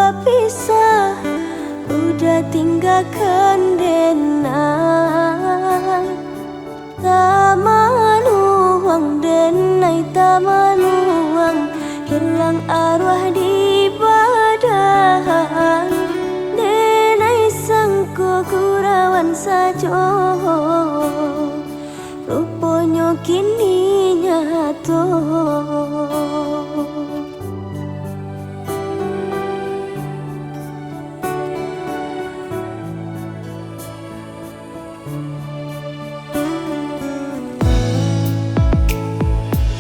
berpisah, udah tinggalkan denai. Tamanuang denai tamanuang, hilang arwah di badan. Denai sangko kurawan sajo, rupanya kini nyato.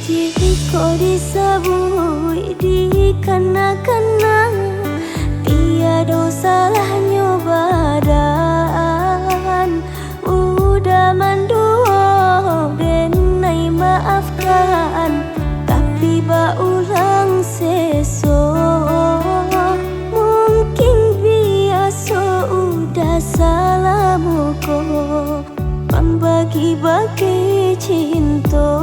Jika disabui dikena-kena, tiada salahnya badan. Udah mandua denai maafkan, tapi baulang seso. Mungkin biasa udah salamuko, membagi-bagi cinta.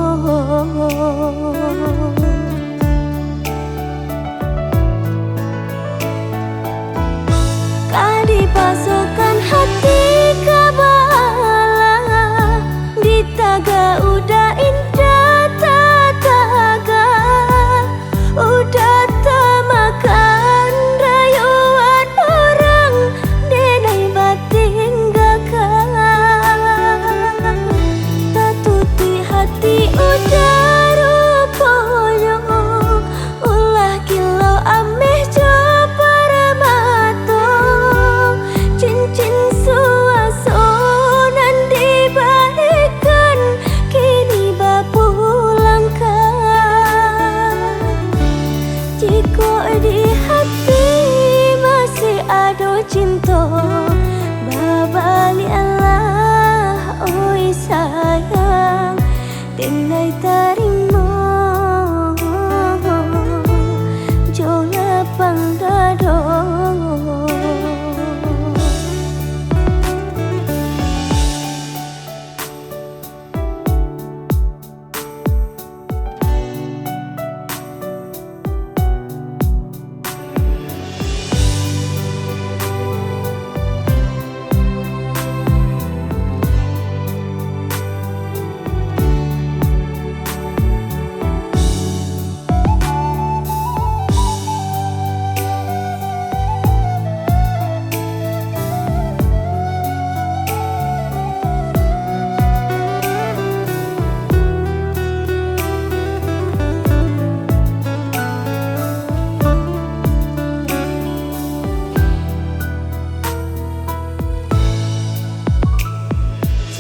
Kadi pasukan hati kabala, ditaga udah indah tataga, udah tamakan rayuan orang denai batin gakal. Tatuti hati udah rupanya, ulah kilau ameh jopara mato. Cincin suasonan dibalikan, kini bapulangkan. Jika di hati masih ada cinta, babali Allah oi sayang, denai tarimo jo lapang dado.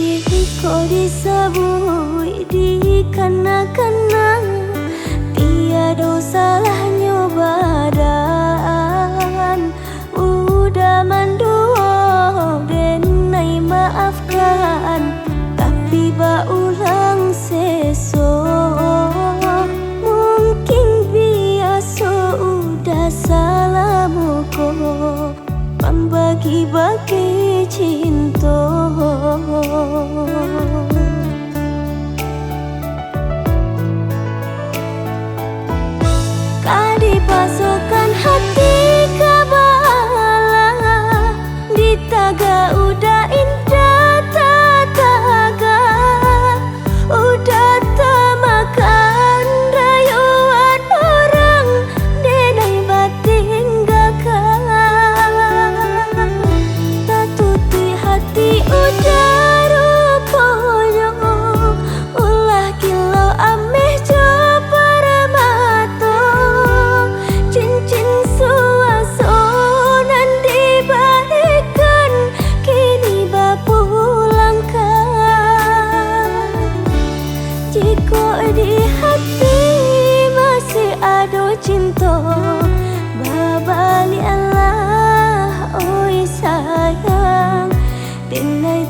Jika disabui dikena-kena, tiada salahnya badan. Udah mandua denai maafkan, tapi baulang seso. Mungkin biasa udah salamuko, membagi-bagi cinta. Kadi pasukan hati kabala, ditaga udah indah tataga, udah tamakan rayuan orang denai batin gakal. Tatuti hati udah rupanya, ulah kilau ameh jopara mato. Cincin suasonan dibalikan, kini bapulangkan. Jika di hati masih ada cinta, babali Allah oi sayang, denai